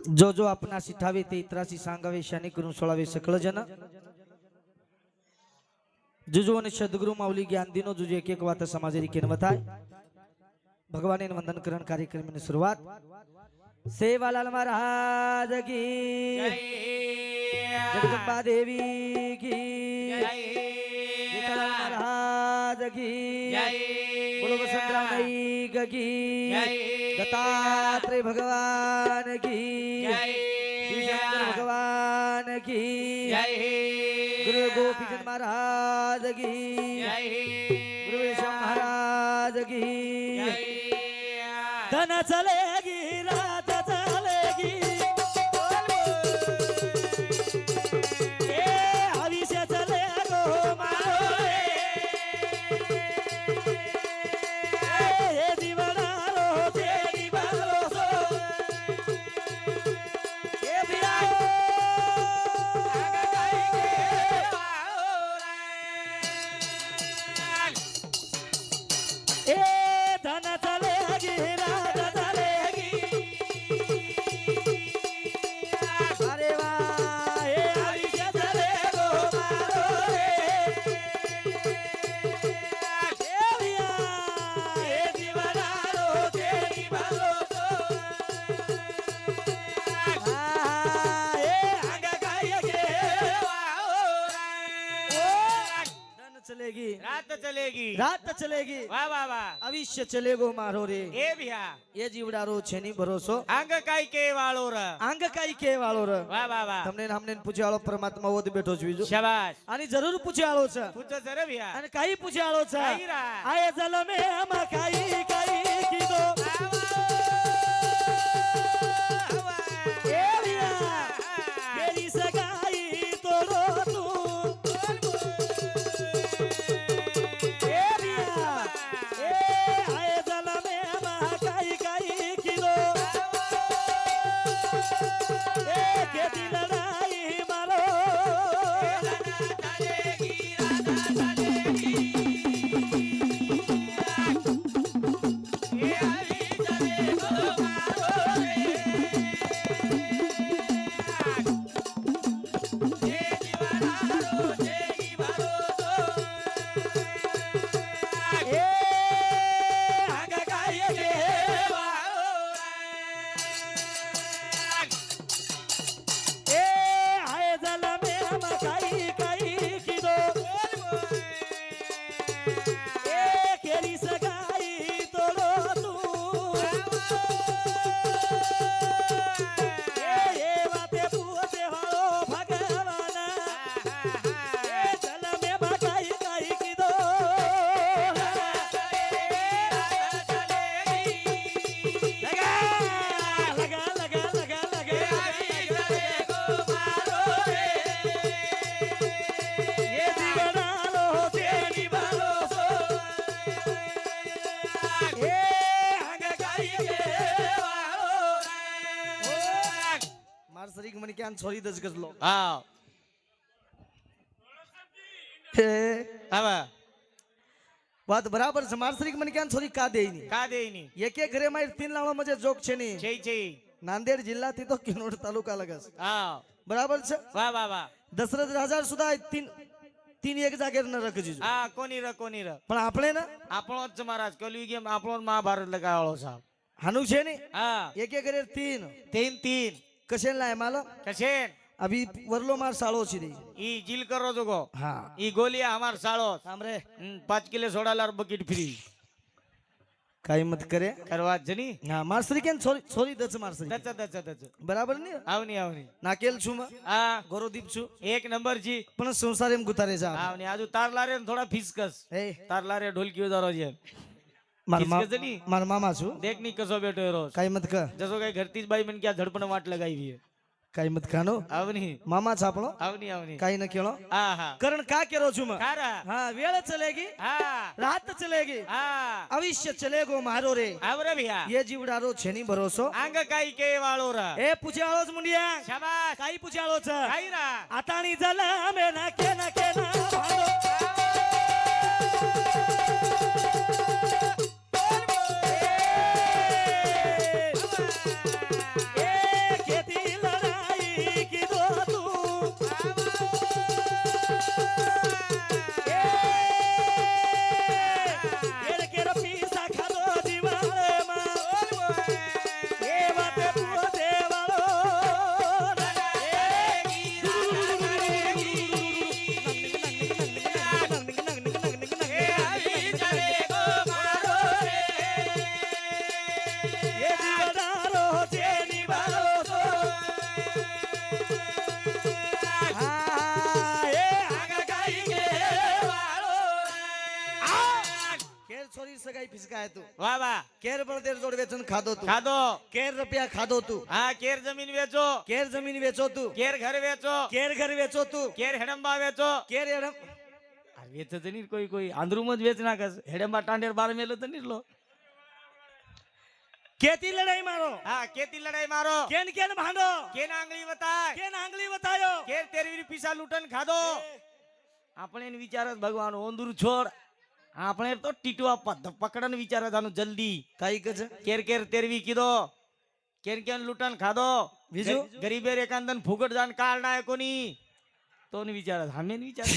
जो जो अपना सिठावे ते इतरासी सांगावे शाने करून सोळावे सकळ जन जुजो आणि सद्गुरु माऊली ज्ञान दिनो जुजो एक एक वात समाजेरी केनवताय भगवाने वंदन करण कार्यक्रम में शुरुआत सेवालाल महाराज की जगदम्बा देवी की जेठालाल महाराज की बोलो वसंतराव नाईक की दत्तात्रेय भगवान की शिवशंकर भगवान की गुरु गोपीचंद महाराज की गुरु विश्वम महाराज की धन चलेगी रात चलेगी भविष्य चलेगो मारो रे दीवारो तेरी बारो सो ए बियाओ ए धन चलेगी रात चलेगी अरे वाह ए भविष्य चलेगो मारो रे ए बिया ए दीवारो तेरी बारो सो ए आगा गाय के धन चलेगी रात चलेगी वाह वाह वाह भविष्य चलेगो मारो रे ए भैया ये जीवडारो छेनी भरोસો अंग काई के वालो र આંગ કાઈ કે વાળો ર वाह वाह वाह તમને हमने પૂછ્યાળો પરમાત્મા ઓદ બેઠો છું બીજો शाबाश આની જરૂર પૂછ્યાળો છે पूछो जरा भैया અને કાઈ પૂછ્યાળો છે કાઈ રા આય જલમે આમાં કાઈ કાઈ કીધો એ વિયા કેરી સગાઈ તોરો તું એ વિયા એ આય જલમે આમાં કાઈ કાઈ કીધો એ કેતી લડાઈ મારો ए आगा काय गे ए आय जलमे आमा काई काई किदो ए केरी सगाई तोरो तू ए वाते पूछे हो भगवान ए जलमे आमा काई काई किदो लगा लगा लगा लगा ये दीवानो तेरी बालो सो ए हंग गाई के वालो मार सरीक मन क्यान छोरी दस गजलो हां हे हवा बात बराबर છે માર સરીક મને ક્યાન છોરી કા દેઈ ની का देनी એક એક ઘરે માં तीन લાવા મજે જોક છે ની छे छे નાંદેડ જિલ્લા થી તો કિનોડ તાલુકા લગસ हां બરાબર છે वाह वाह वाह દશરથ રાજા સુધા तीन એક જાગે ન રખજી हां कोनी र પણ આપણે ને આપણો જ महाराज કલયુગ गेम આપણો જ મહાભારત લગાવાળો સાહેબ હાનું છે ને हां એક એક ઘરે तीन तीन કશે લાય માલો कसे अभी वरलो मार साळो छी रे ई जिल करो जोगो हां ई गोलिया हमार सालो सामरे 5 किलो सोडा लार बकेट फ्री काही मत करे करवा जनी हां मार सरी केन छोरी दच मार सरी दच बराबर ने आवनी नाकेल छु मा आ गोरोदीप छु एक नंबर जी पण संसार एम गुतारे जा आवनी आजू तार लारे न थोड़ा फिसकस ए तार लारे ढोलकी उदारो जे मार मामा छु देख नी कसो बैठो रोज काही मत क जसो काही घरतीच बाई मन क्या झडपण वाट लगाई हुई है काही मत खानो आवनी मामा छापड़ो आवनी आवनी काही न केलो हाँ हाँ करण का केरो छु मा खारा हां वेळ चलेगी हाँ रात चलेगी हाँ अवश्य चलेगो मारो रे आवरे भैया ये जीवडारो छेनी भरोसो आंग काई के वाळो रा ए पुछाळोच मुंडिया शाबाश काही पुछाळोच काई रा आताणी जला मे ना के ना भांडो खेती વાહ વાહ કેર બળદેવ જોડ વેચન ખાધો તું ખાધો કેર રૂપિયા ખાધો તું હા કેર જમીન વેચો કેર જમીન વેચો તું કેર ઘર વેચો કેર ઘર વેચો તું કેર હેડંબા વેચો કેર એડમ આ વેચે તો નહીં કોઈ આંધળું જ વેચ નાખે છે. હેડંબા ટાંડેર બાર મેલો તો નહીં લો કેતી લડાઈ મારો હા કેતી લડાઈ મારો કેન કેન ભાંડો કેન આંગળી વતાય કેન આંગળી વતાયો કેર તેરવી પીસા લૂંટન ખાધો આપણે એને વિચાર જ ભગવાન ઓંદુર છોડ આપણે તો ટીટવા પકડન વિચાર જ આનું જલ્દી કાઈ કે છે કેર કેર તેરવી કીધો કેન કેન લૂંટન ખાધો બીજું? ગરીબે એકાંદન ફુગટ જાન કાળ ના કોની તો ને વિચાર જ અમે ને વિચાર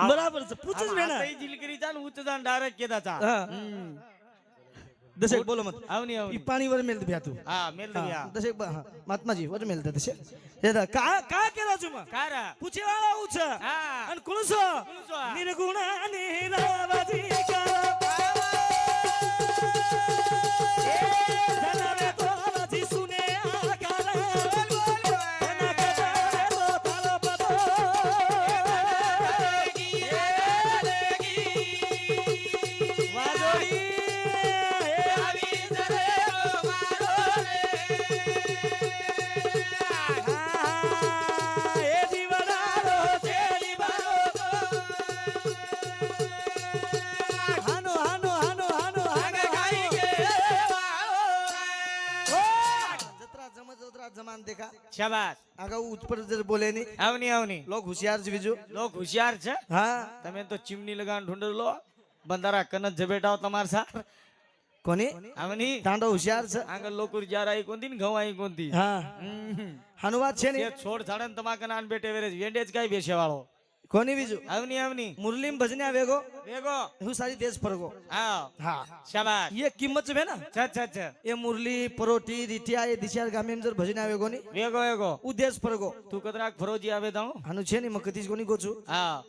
બરાબર છે પૂછું જ મેના જીલકરી જાન ઉચ્ચ જાન ડાયરેક્ટ કેતા તા હા દશેક બોલો મત આવની ઈ આવની પાણી વર મેલ દે તું હા મેલ દયા દશેક મહાત્માજી વર મેલ દે દશે એદા કા કેરા છું માં કારા પૂછે વાળા ઉછ હા અન કુણસો કુણસો. નિર્ગુણ નિરાવજી કા જનાવે તો જી સુને આકાર એના કજાવે તો તાલો પદો વાજોડી એ જીવડારો ચેલી બારો હાનો હાનો હાનો હાનો હાનો ખાઈ કે જતરા જમાન દેખા શાબાશ આગા ઉપર જર બોલે ની આવની આવની લોક હોશિયાર છે બીજું લોક હોશિયાર છે હા તમે તો ચીમની લગાન ઢૂંઢ લો બંધારા કનત જબેટાઓ તમાર સાર કોની આવની તાંડો હોશિયાર છે આગળ લોકો જાર આવી કોંતી ને ઘઉં આવી કોંતી હા હાનું વાત છે ને એ છોડ છાડન તમાકન આન બેટે વેરેજ વેંડેજ કાઈ બેસે વાળો કોની બીજું આવની આવની મુરલીમ ભજને આવેગો વેગો હું સારી દેશ ફરગો આવ હા શાબાશ ये किंमत है ना છ ये मुरली परोटी रिटिया ये दिशार गामे में जर भजन आवेगो ની વેગો વેગો ઉદ્દેશ ફરગો તું કદરાક ફરોજી આવે તાણો આનું છે ને મ કદીજ કોની ગો છું હા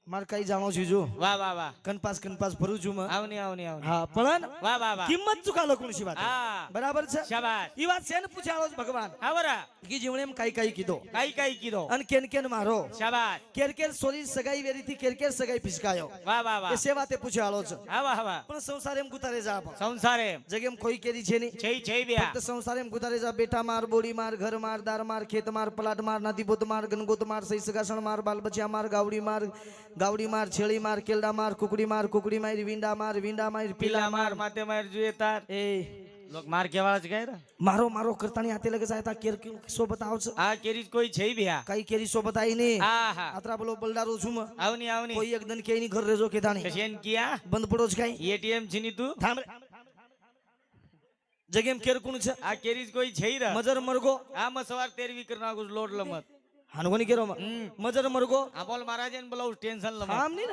માર કઈ જાણો છું જો વાહ વાહ વાહ કનપાસ ભરું છું મ આવની આવની આવની હા પણ વાહ વાહ વાહ કિંમત ચુકાલો કોણ સી વાત હા બરાબર છે શાબાશ ઈ વાત છે ને પૂછાળો છે ભગવાન આવરા કી જીવણે એમ કઈ કીધો કાઈ કીધો અન કેન કેન મારો શાબાશ કેર સોરી સગાઈ વેરી થી કેર સગાઈ ફિસકાયો વાહ વાહ વાહ એ સેવાતે પૂછાળો છે આવા આવા પણ સંસાર એમ ગુતારે જા પણ સંસારે જગેમ કોઈ કેરી છે ની છે બ્યા ફક્ત સંસાર એમ ગુતારે જા બેટા માર બોડી માર ઘર માર દાર માર ખેત માર પલાટ માર નદી બોત માર ગનગોત માર સઈ સગાસણ માર બાલ બચ્યા માર ગાવડી માર છેળી માર કેલડા માર કુકડી માર વિંડા માર પીલા પીલા માર માથે માર જોઈએ તાર એ લોક માર કેવાળા છે ગાયરા મારો કરતાની હાથે લગે જાય તા કેર સો બતાવ છે આ કેરી કોઈ છે બ્યા કઈ કેરી સો બતાઈ ની હા હા આતરા બોલો બલડારો છું મ આવની આવની કોઈ એક દન કે ની ઘર રેજો કે તાણી કશેન કિયા બંધ પડો છે કઈ એટીએમ છીની તું થાંભ જગેમ કેર કોણ છે આ કેરી કોઈ છે રા મજર મરગો આ મ સવાર તેરવી કર નાખું લોડ લમત હાનગોની કેરો મજર મરગો આ બોલ મહારાજે ને બોલાવું ટેન્શન લમત આમ ની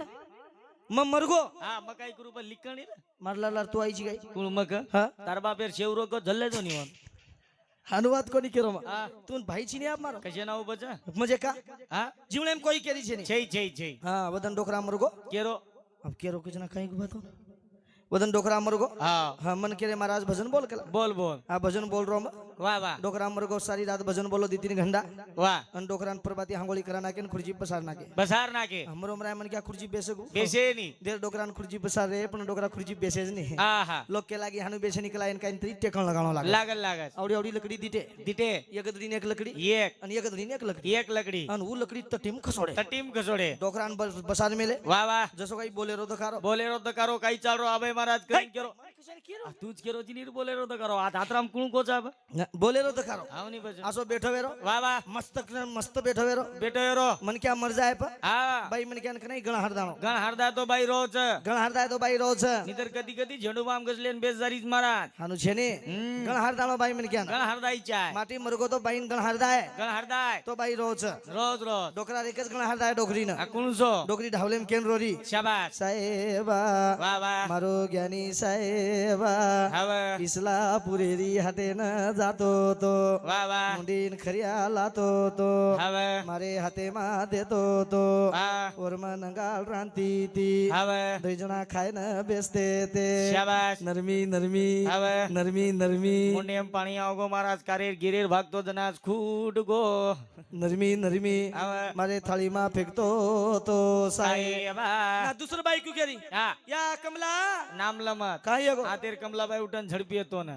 ને મરગો હા મકાઈ કરું પર લીકણી રે મારલા લાર તું આઈ જી ગઈ કુળ મક હા તાર બાપેર શેવરો કો જલ્લે જો ની વન અનુવાદ કોની કેરો હા તું ભાઈ છી ને આપ મારો કશે ના ઉભો છે મજે કા હા જીવણે એમ કોઈ કેરી છે ની છે હા વદન ડોકરા મરગો કેરો अब केरो कुछ ना कहीं बात हो वदन डोकरा मरगो હા हाँ मन के महाराज भजन बोल के બોલ हाँ भजन बोल रहा हूँ વાહ વાહ डोकरा मरगो सारी रात भजन बोलो दी 3 घंटा વાહ अन डोकरा प्रभाती हांगोली करा के खुर्ची बसार नाके બસાર નાખે हमरो मराय मन क्या खुर्ची बेसे गो બેસે ની देर डोकरा खुर्ची बसार रे पण डोकरा खुर्ची बेसे ज नहीं હા હા लोग के लागी हानु बेसे निकला इनका इन टेकण लगानो लागे લાગલ લાગल आवड़ी आवड़ी लकड़ी दीटे દીટે एक दरी ने एक लकड़ी એક अन एक दरी ने एक लकड़ी એક લકડી अन वो लकड़ी तटीम खसोड़े તટીમ કસોડે डोकरा बसार मेले વાહ વાહ जसो कई बोलेरो दखारो બોલેરો તો કરો કઈ ચાલ રો અભય મહારાજ કઈ કરો આ તું જ કેરો જીની બોલેરો તો કરો આ તાતરામ કુણ કો ચાબ बोलेरो दखारो આવની બસ आसो बैठो वेरो વાહ વાહ मस्त बैठो वेरो બેટો એરો मन क्या मर जाए पर હા भाई मन क्या नहीं गण हरदानो ગણ હરદા તો ભાઈ રો છે गण हरदा तो भाई रोज નીતર કદી કદી ઝંડુ બામ ગસલે ને બેજારી જ મહારાજ हानु छे ने गण हरदानो भाई मन क्या ગણ હરદાઈ ચાય माटी मरगो तो भाई गण हरदा है ગણ હરદાય तो भाई रोज રોજ રોજ डोकरा रेकस गण हरदा है डोकरी ना આ કુણ છો डोकरी ढावले में केन रोरी શાબાશ साहेबा વાહ વાહ मारो ज्ञानी साहेब साहेबा હવે इसला पुरेरी हाटे न जातो तो વાહ વાહ मुंडीन खरिया लातो तो હવે मारे हाथे માં દેતો તો હા ઓરમાં નંગાલ રાંતી તી હવે દઈ જણા ખાઈને બેસતે તે શાબાશ નરમી નરમી હવે નરમી નરમી મુંડે એમ પાણી આવગો મહારાજ કારેર ગીરેર ભાગતો જનાજ ખૂટ ગો નરમી નરમી હવે મારે થાળીમાં ફેંકતો તો સાહેબ સાહેબા દુસરો બાઈ ક્યુ કેરી હા યા કમલા નામ લમત કાંઈ એગો આ તેર કમલાભાઈ ઉઠન ઝડપી હતો ને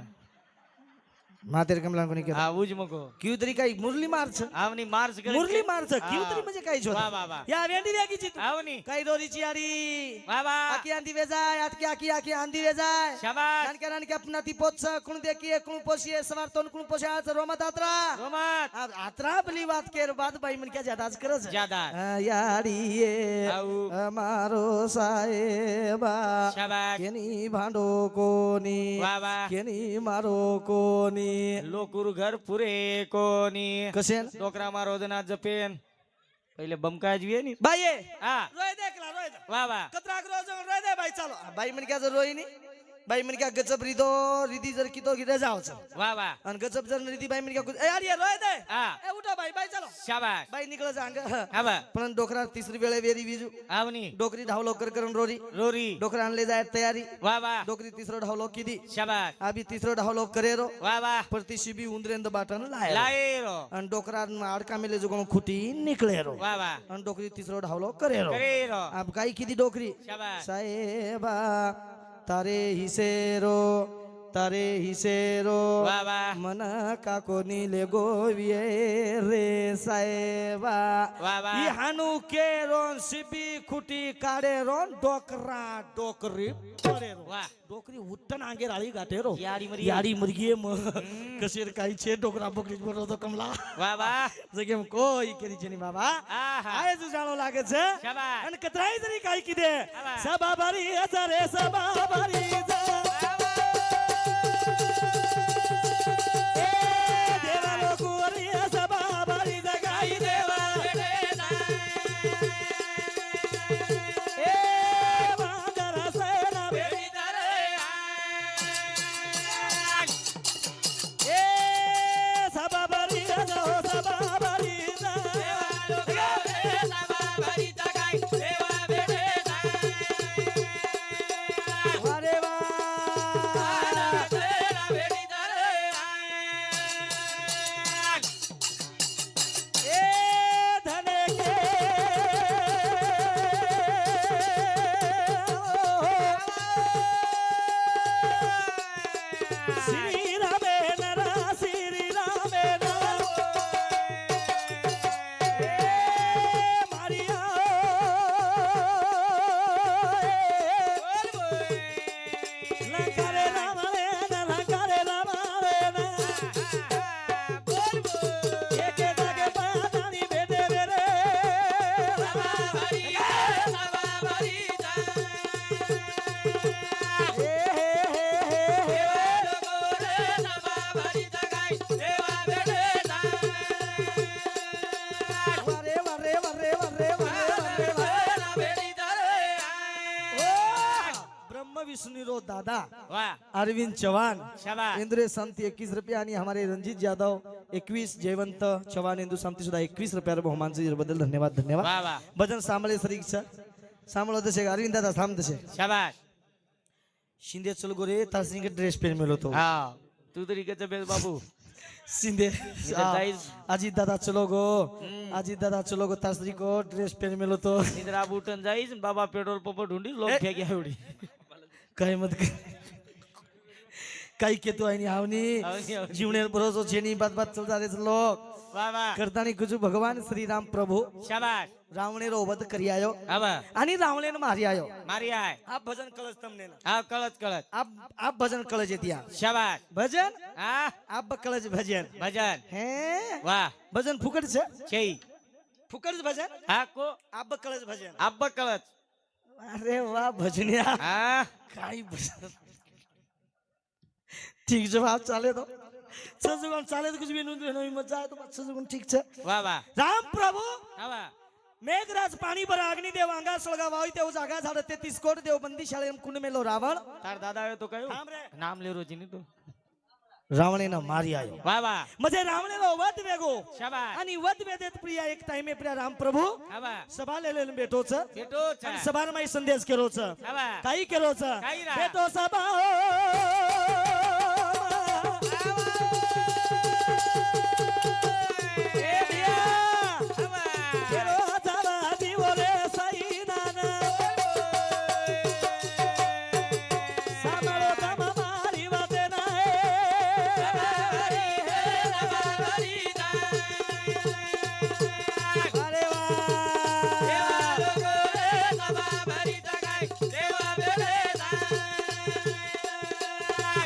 માતેર કમલા કોની કે હા ઉજ મકો ક્યુ તરી કાઈ મુરલી માર છે આવની માર્ચ કરે મુરલી માર છે ક્યુ હા. તરી મજે કાઈ છો વાહ વાહ વાહ યા વેંડી વેગી ચિત આવની કાઈ દોરી ચિયારી વાહ વાહ આકી આંધી વેજાય આકી આકી આંધી વેજાય શાબાશ નાન કે અપનાથી પોછ કુણ દેખીએ કુણ પોછીએ સવાર તોન કુણ પોછે આ રોમત આત્રા રોમત આ આત્રા બલી વાત કેર બાદ ભાઈ મને કે જ્યાદા જ કરે છે જ્યાદા યારી એ આવું અમારો સાહેબા શાબાશ કેની ભાંડો કોની વાહ વાહ કેની મારો કોની લોकुर घर पुरे कोनी કસેન ડોકરા માં રોજના જપેન એટલે બમકા જઈએ ની બાઈએ હા રોય દે એકલા રોય દે વાહ વાહ કતરાક રોજ રોય દે ભાઈ ચાલો ભાઈ મને ક્યાં રોઈ ની ભાઈ મને ક્યાં ગજબ રીધો રીધી જર કીધો ગીરે જાવ છે વાહ વાહ અને ગજબ જર રીધી ભાઈ મને ક્યાં એ યાર યાર રોય દે હા એ ઉઠો ભાઈ ભાઈ ચાલો શાબાશ ભાઈ નીકળે જાંગ હવે પણ ડોકરા તીસરી વેળે વેરી બીજુ આવની ડોકરી ઢાવલો કર કરન રોરી રોરી ડોકરાને લઈ જાય તૈયારી વાહ વાહ ડોકરી તીસરો ઢાવલો કીધી શાબાશ આ બી તીસરો ઢાવલો કરેરો વાહ વાહ પરતી બી ઉંદરેન દબાટન લાય લાયેરો અને ડોકરા આડકા મેલે જો ખૂટી નીકળેરો વાહ વાહ અને ડોકરી તીસરો ઢાવલો કરેરો કરેરો આપ કાઈ કીધી ડોકરી શાબાશ સાહેબા તારે હિસેરો વાહ વાહ મન કાકોની લે ગોવીએ રે સાહેબા વાહ વાહ ઈ હાનુ કેરોન સીબી ખૂટી કાઢે રોન ડોકરા ડોકરી પડેરો વાહ ડોકરી ઉત્તન આંગે રાળી ગાટેરો યાડી મરી યાડી મરગીએ કશેર કાઈ છે ડોકરા બકરી બોલો તો કમલા વાહ વાહ જગેમ કોઈ કરી છે ની બાબા આહા આય જ જાણો લાગે છે શાબાશ અને કતરાઈ તરી કાઈ કીધે આવા. સબા બારી હજારે સબા બારી દેવા લોકો રી સબા બારી જગાઈ દેવા એ વાંદર સેના બેડી એ સબા બારી જાઓ સબા બારી વારે વા એ ધને કે શ્રી રામે નરા શ્રી રામે નરા એ મારિયા લંકારે રામરે લંકારે રામરે એકે જાગે પાતાની બેટે બેરે વારે વારે વારે વારે ब्रह्म विष्णु रो दादा વાહ अरविंद चौहान શાબાશ इंद्र संत 21 रुपया आणि हमारे रंजीत यादव 21 जयवंत चव्हाण इंदू संत सुद्धा 21 रुपया बहुमान बद्दल धन्यवाद धन्यवाद વાહ વાહ भजन सांभळे सरी सांभळो तसे अरविंद दादा थांब तसे શાબાશ शिंदे चल गोरे तासिंग ड्रेस पेन मेलो तो હા તું તરી કે બેસ બાબુ शिंदे जाईस. अजित दादा चलो गो अजित दादा चलो गो तासरी को ड्रेस पेन मेलो तो निद्रा बूटन जाईस बाबा पेट्रोल पंप ढूंढी लोग फेंक्या एवढी काय मत काही केतो आहे आवनी आवनी, आवनी. जीवनेर भरोसो छेनी बात बात चलता रे लोग વાહ વાહ करतानी कुछ भगवान श्री राम प्रभु શાબાશ रावणेरो वध करी आयो હવે आणि रावणेने मारी आयो મારી આય आप भजन कळस तमने ना હા કળત કળત आप भजन कळज येतिया શાબાશ भजन હા आप कळज भजन ભજન हे વાહ भजन फुकट छे છે फुकट भजन હા કો आप कळज भजन આબ કળત अरे वाह भजनिया હા काय भजन ठीक जवाब चाले तो सजुगन चाले तो कुछ भी नहीं मजा आए तो सजुगन ठीक छे વાહ વાહ राम प्रभु હવે मेघराज पाणी भर अग्निदेव अंगा सळगा वावी तेव जागा झाड 33 कोट देव बंदी शाळे कुंड मेलो रावण તાર દાદા આવ્યો તો કયું थांब रे. નામ લેરો છે ને તું रावणेनं मारी आयो વાહ વાહ म्हणजे रावणेला वध वेगो શાબાશ आणि वध वेदेत प्रिया एक टाइमे प्रिया राम प्रभू હા વાહ सभा लेलेलं बेटोच બેટો છે सभार माई संदेश केरोच હા वाह काही केरोच काही रा. बेटो सभा ए बिया હા વાહ केरो जावा दिवोरे सैनाना सामाळो तम मारी वाते नाही अरे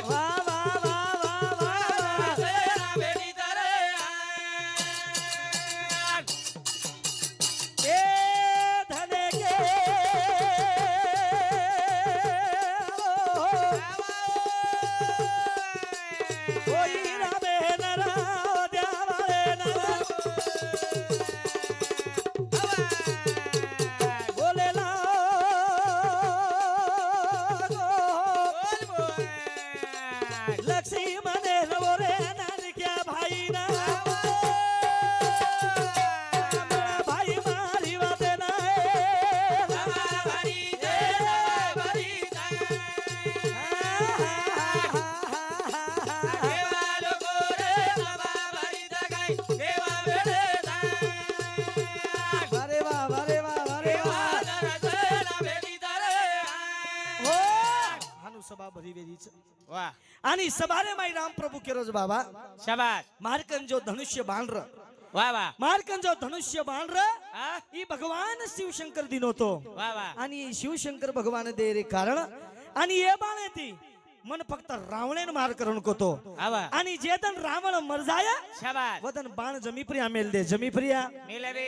वा वा वा वा वा वा ए धने के कोई रामे नरा द्यावाळे नरा बोलेला लक्ष्मी मने रे नानक्या भाईना भाई मारी वाते नाही अरे वा अरे वा अरे वा हो हानु सभा भरी वेदीच વાહ आणि सभारे माई राम प्रभू केरोज बाबा શાબાશ मार्कन जो धनुष्य बांधर વાહ વાહ मार्कन जो धनुष्य बांधर હા ही भगवान शिवशंकर दिन होतो વાહ વાહ आणि शिवशंकर भगवान दे रे कारण आणि ये बाळे ती मन फक्त रावणेन मार करून कोतो હા વાહ आणि जेदन रावण मर जाय શાબાશ वदन बाण जमी प्रिया मेल दे जमी प्रिया મિલરે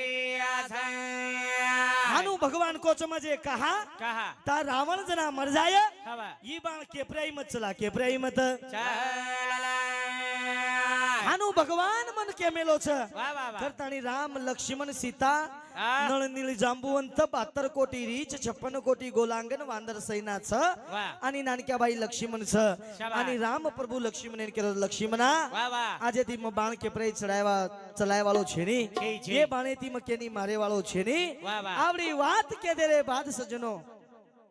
આસા हानु भगवान कोच मजे कहा કહા ता रावण जना मर जाय હા વાહ ही बाण केपऱ्याई मत चला केपऱ्याई मत ચાલા हानु भगवान मन के मेलो छ વાહ વાહ વાહ करतानी राम लक्ष्मण सीता હા नळनील जांबुवंत 72 कोटी रीच 56 कोटी गोलांगण वांदर सैना छ વાહ आणि नानक्याबाई लक्ष्मण छ शाबास. आणि राम प्रभु लक्ष्मण केलो लक्ष्मणा વાહ વાહ આજે તી બાણ કે પ્રે ચલાય વાળો છે ની છે, છે. એ બાણે તી કેની મારે વાળો છે ની વાહ વાહ આવડી વાત કે દે રે બાદ સજનો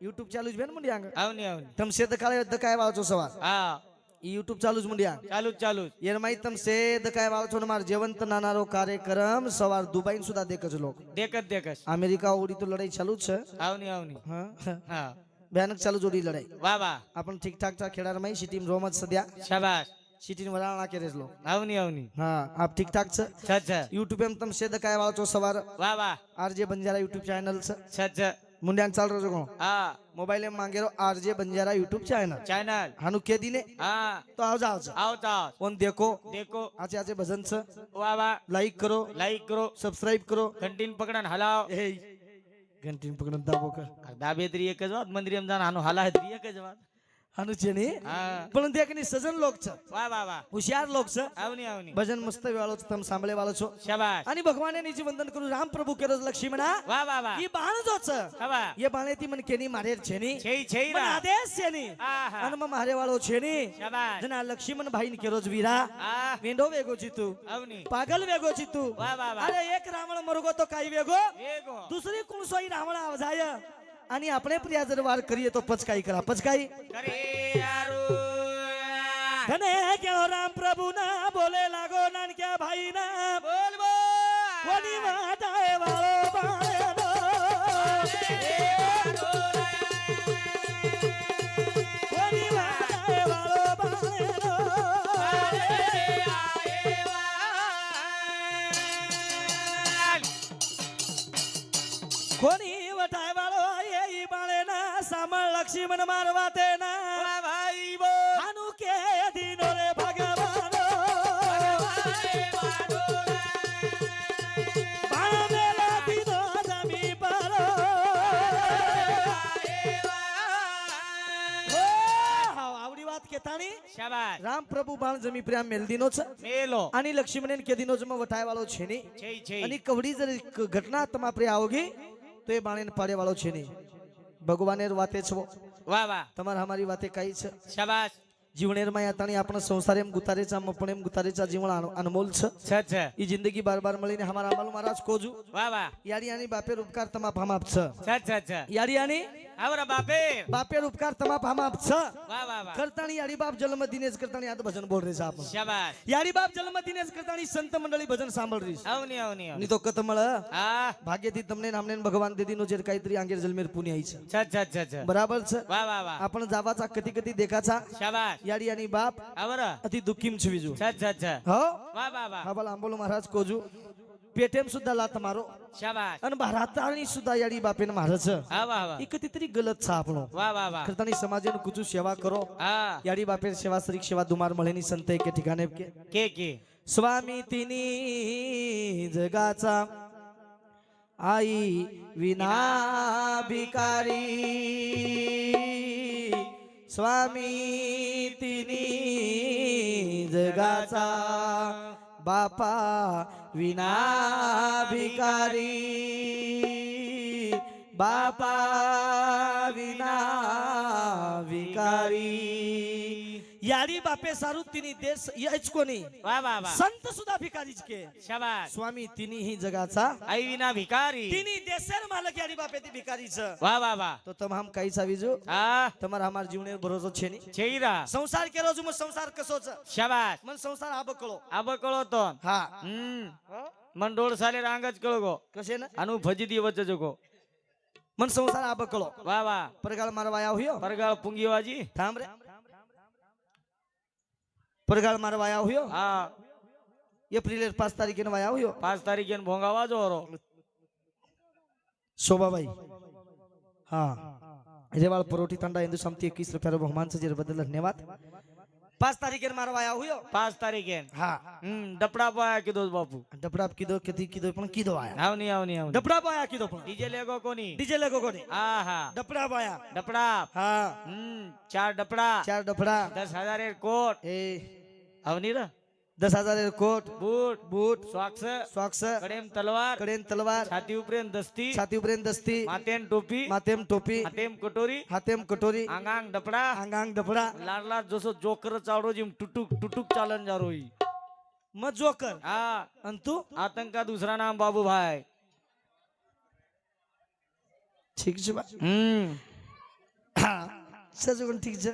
YouTube ચાલુ જ બેન મુંડિયા આવની આવની તમ સેદ કાળે દકાય વાળો છો સવાર હા ઈ YouTube ચાલુ જ મુંડિયા ચાલુ જ ચાલુ જ. યાર માઈ તમ સેદ કાય વાળો છો ને માર જીવંત નાનારો કાર્યક્રમ સવાર દુબઈ સુધા દેખ જ લોક દેખ જ દેખસ અમેરિકા ઓડી તો લડાઈ ચાલુ જ છે આવની આવની હા હા ભયાનક ચાલુ જોડી લડાઈ વાહ વાહ आपण ठीक ठाक चा खेळार माई सिटी में रोमत सध्या શાબાશ सिटी वराळा के रेसलो આવની આવની हाँ आप ठीक ठाक छ છ છ YouTube में तम सेद काय वाळो છો सवार વાહ વાહ आरजे बंजारा YouTube चॅनल छ છ છ मुंड्यान चाल रहो को હા मोबाइल में मांगेरो RJ Banjara YouTube channel channel हानु के दिने હા तो आओ जाओ આવતા ओन देखो દેખો आचे आचे भजन छ વાહ वाह लाइक करो લાઈક કરો सब्सक्राइब करो ઘંટીન પકડન હલાવ ए घंटी पकडून दाबो का દાબેદરી એક જ વાત મંદિરમ જાન આનો હલાહદરી એક જ વાત हानु चेनी હા पण देखनी सजन लोक छ વાહ વાહ વાહ होशियार लोक छ આવની આવની भजन मस्त वाळो छ तम सांभळे वाळो છો શાબાશ आणि भगवान निजी वंदन करू राम प्रभु केरो लक्ष्मणा વાહ वाह वाह ई बाण जो छ હા વાહ ये बाणे ती मन केनी मारेर छेनी છે છે मन રા आदेश छेनी આહા અને માં મારે વાળો छेनी શાબાશ जना लक्ष्मण भाई ने केरो वीरा આ वेंडो वेगो चितू આવની पागल वेगो चितू વાહ વાહ વાહ अरे एक रावण मरगो तो काही वेगो એગો दुसरी कोण सोई रावण आवजाय आणि આપણે प्रिया जर वार કરીએ તો પચકાઈ કરા પચકાઈ કરે યારો ધને કેવો રામ પ્રભુ ના બોલે લાગો નાનક્યા ભાઈ ના બોલ બોલ કોની વાટાએ વાળો બાણેનો કોની વાટાએ વાળો બાણેનો કોની વટાય વાળો એ ઈ બાણેના સામળ લક્ષ્મણ મારવા તેના ભાઈ બો આનું કે દીનો રે ભગવાનો બાણ મેલા દીનો જમી પરો ઓ આવડી વાત કેતાણી શાબાશ રામ પ્રભુ બાણ જમી પ્રેમ મેલદીનો છે મેલો आणि लक्ष्मणेन केदीनो जमा वठाय वालो छे नहीं છે છે आणि कवडी जर घटना तमा प्रे आओगी तो ये बाणेन पाडे वालो छे नहीं भगवानेर वाते छो વાહ વાહ તમાર हमारी वाते काई छे શાબાશ जीवनेर માં याताणी आपण संसारेम गुतारेचा मपणेम गुतारेचा जीवन अनमोल छे છે ई जिंदगी बार बार મળીને हमारा अमल महाराज कोजू વાહ વાહ याडी आणि बापेर उपकार तमा भामाप छे છે याडी आणि આવરા બાપે बापेर उपकार तमा भामाप छे વાહ વાહ વાહ करताणी याडी बाप जन्म दिनेच करताणी आता भजन बोल रे साप શાબાશ याडी बाप जन्म दिनेच करताणी संत मंडळी भजन सांभाळ रीस આવની આવની ની તો કતमळ હા ભાગ્યથી તમને નામને ભગવાન દેદીનો જે કાहीतरी अंगेर जलमेर पुण्य आहे છે बराबर છે વાહ વાહ વાહ आपण जावाचा कधी कधी देखाचा શાબાશ याडी आणि बाप આવરા अति दुःखीम છે બીજું છે हो વાહ વાહ વાહ हा बोला आंबोलो महाराज कोजू पेटेम सुद्धा लात मारो શાબાશ आणि भारतानी सुद्धा याडी बापेन महाराज હા વાહ વાહ एक कितीतरी गलत छा આપણો વાહ वाह वाह करतानी समाजेन कुचू सेवा करो हा याडी बापेर सेवा सरीक सेवा दुमार मळेनी संत एके ठिकाणी के स्वामी तिनी जगाचा आई विना भिकारी स्वामी तिनी जगाचा बापा विना भिकारी बापा विना भिकारी याडी बापे सारू तिनी देश याच कोणी वाह वाह वाह संत सुद्धा भिकारीच के शाबाश स्वामी तिनी ही जगाचा आई विना भिकारी तिनी देशर मालक याडी बापे ती भिकारीच वाह वाह वाह तो तमाम काही सावीजो हा તમાર हमार जीवने भरोसा छे नी छेईरा संसार केरो जो संसार कसोच शाबाश मन संसार आबकळो आबकळो तो हा मन डोळ साले रांगच कळगो कसे ना अनु भजी दिवच जगो मन संसार आबकळो वाह वाह परगाळ मारवाया होयो परगाळ पुंगीवाजी थांब रे परगाळ मारवाया होयो हा एप्रिल 5 तारीखेन वाया होयो 5 तारीखेन भोंगावा जोरो शोभाबाई हा रेवाळ परोठी तंडा हिंदू समिती 21 रुपयार बहुमान से बदल धन्यवाद 5 तारीखेन मारवाया होयो 5 तारीखेन हा डपडा पाया किदो बापू डपडा किदो किती किदो पण किदो आया आवनी डपडा पाया किदो पण डीजे लेगो कोणी डीजे लगो कोणी आहा डपडा पाया डपडा हा 4 डपडा 4 डपडा 10,000 एर कोट ए आवनी र 10,000 एर कोट बूट बूट स्वाक्स सॉक्स कडेम तलवार कडेन तलवार छाती उपरेन दस्ती छाती उपरेन दस्ती मातेन टोपी मातेम टोपी हातेम कटोरी हातेम कटोरी आंगांग डपडा अंगांग डपडा लाडला जसो जोकर चावडो जिम टुटुक टुटुक चालन जा रोई मग जोकर हा आणि तू आतंक का दूसरा नाम बाबू भाई ठीक છે બા હા સજગણ ઠીક છે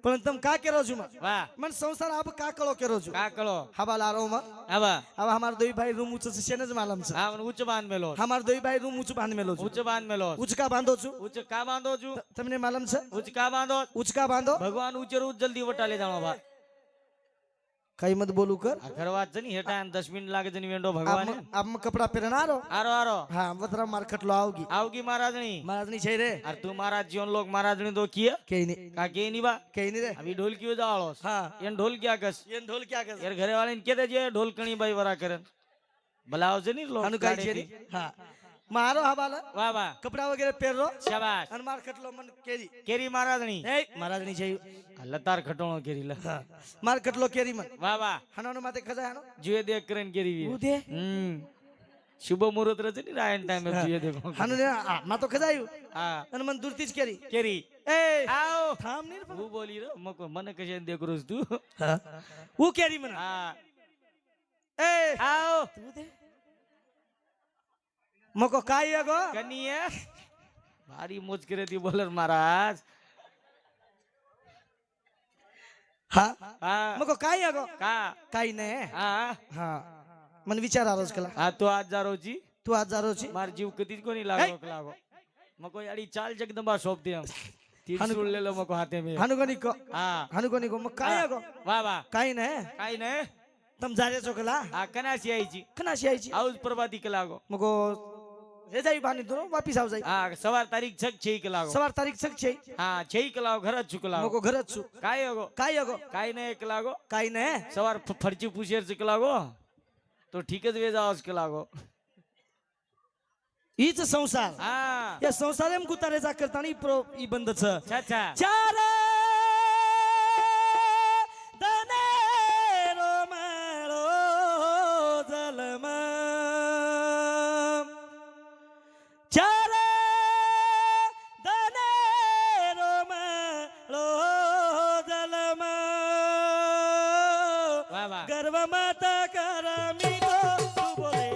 પણ તમ કા કેરો છું वाह મન સંસાર આપ કા કળો કેરો છું का कळो हवा लारो માં आबा હવે हमार दोई भाई रूम उच्च से शेनज मालम છે हा उच्च बांध मेलो हमार दोई भाई रूम उच्च बांध मेलो છું उच्च बांध मेलो उचका बांधो છું उच्च का बांधो जू તમને मालम છે उच्च का बांधो उचका बांधो भगवान उच्च रूप जल्दी वटाले जाणो बा काही मत बोलू कर घरवात जनी हेटा 10 मिनिट लागे जनी वेंडो भगवान आप कपड़ा पहनारो आरो आरो हाँ वतरा मार्केट लो आओगी आवगी महाराजनी महाराज नहीं छे रे अरे तू महाराज जीवन लोग महाराजनी तो किया कहीं नहीं का के नी बा कहीं नहीं रे अभी ढोल क्यों जाळोस हाँ येन ढोल क्या कस ये ढोल क्या कर यार घरे वाले के दे जे ढोल कणी बाई वरा करन भलाव से नहीं लोग अनुकाई छे नी हाँ मारो हवाला वाह वाह कपड़ा वगैरह पहनो शाबाश અને માર ખટલો મન કેરી केरी महाराजनी એ મહારાજ ની છે लतार खटोणो केरी ल માર ખટલો કેરી મન वाह वाह હનાનો માથે ખજાનો जुए देख करन केरी वी ઉદે शुभ मुहूर्त रचे नी रायन टाइम में जुए देखो હનો ને માં તો ખજાયું हां અને મન દૂરથી જ કેરી केरी એ आओ થામ ની वो बोली रे मको मन कशे देख रोज तू હું કેરી મન हां એ आओ તું દે મકો કાઈ આગો कनिए भारी मोज करे दी बोलर महाराज હા हां મકો કાઈ આગો का કાઈ ને हां હા મન વિચાર આરોજ કલા आ तो आज जा रोजी તું આજ જારો છે मार जीव कधीच कोणी लागो मको याडी चाल जगदंबा शोभते हम तीर सुळ लेलो मको हाते में હનુગની કો हां હનુગની કો મક કાઈ આગો वाह वाह કાઈ ને काय नाही તમ જારે છો કલા आ कनाशी यायची કનાશી આઈ છે आऊज प्रभाती कलागो मगो रे जाई बानी दो वापिस आव जाई आ सवार तारीख छक छे कलागो सवार तारीख सक छे हा छे कलागो घरात चुकलागो मगो घरच छु काय होगो काय अगो काय नाही कलागो काय ने सवार फडची पुशेर चुकलागो तो ठीकच वे जावस कलागो ईच संसार हा या संसारेम गुतारेचा करतानी ई बंद छ अच्छा चार વાહ. ગર્વ માતા કરા મીઠો તું બોલે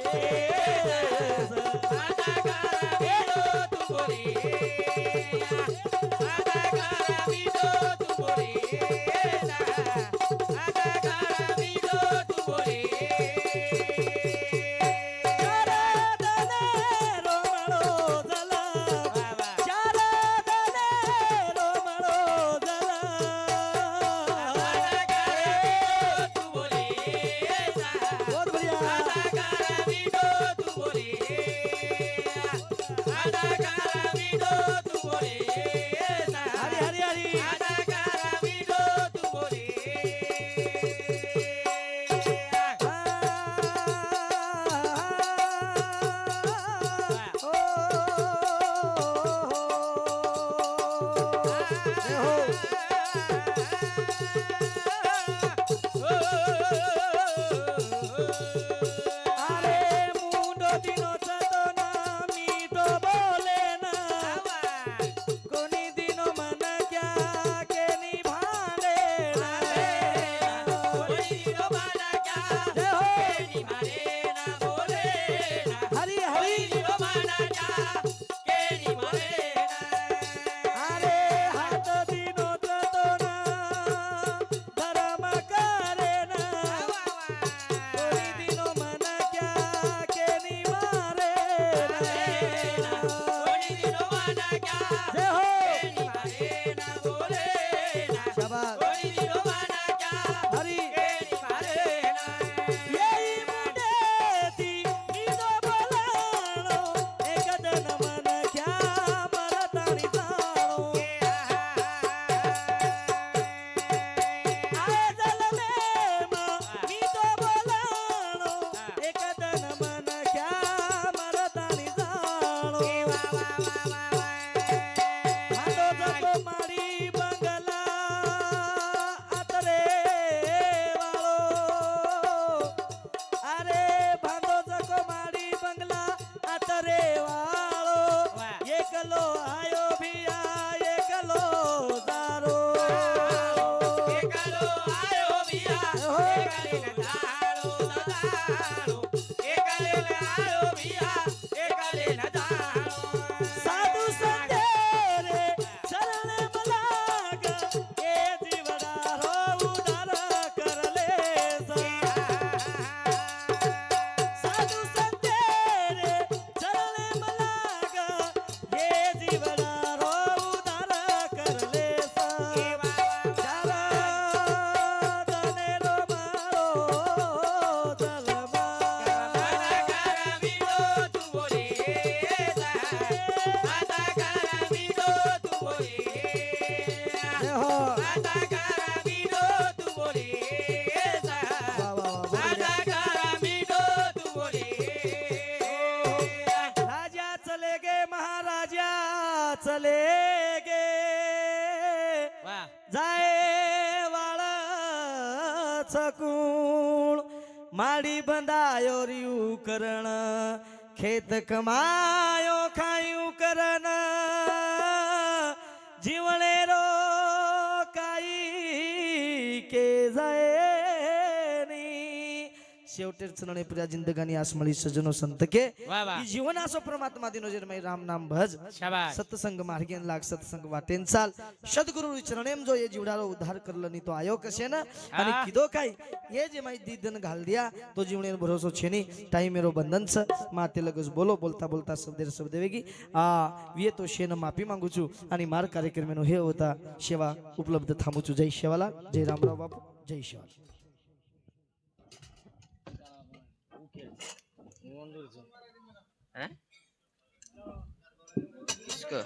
चले गे વાહ. जाए वाळा चकूण माडी बंधायो रियू करण खेत कमायो खायू करण जीवने रो काही के जाए शेवटे चरणे प्रिया जिंदगानी आसमळी सजनो संत के વાહ વાહ. ई जीवन असो परमात्मा दिनो जन्मय राम नाम भज શાબાશ. सत्संग मार्गेन लाग सत्संग वाटेन चाल सद्गुरु चरणेम जो ये जीवडारो उद्धार करलो नी तो आयो कसे ना आणि हा. किदो काय ये जे माई दीदन घाल दिया तो जीवनेर भरोसो छेनी टाइम मेरो बंधन छ माते लगस बोलो बोलता बोलता शब्देर शब्द वेगी आ विये तो शेन माफी मागू छु आणि मार कार्यक्रमेनो हे होता सेवा उपलब्ध थांबू छु जय शेवाला जय रामराव बापू जय शेवाला हैं? इसको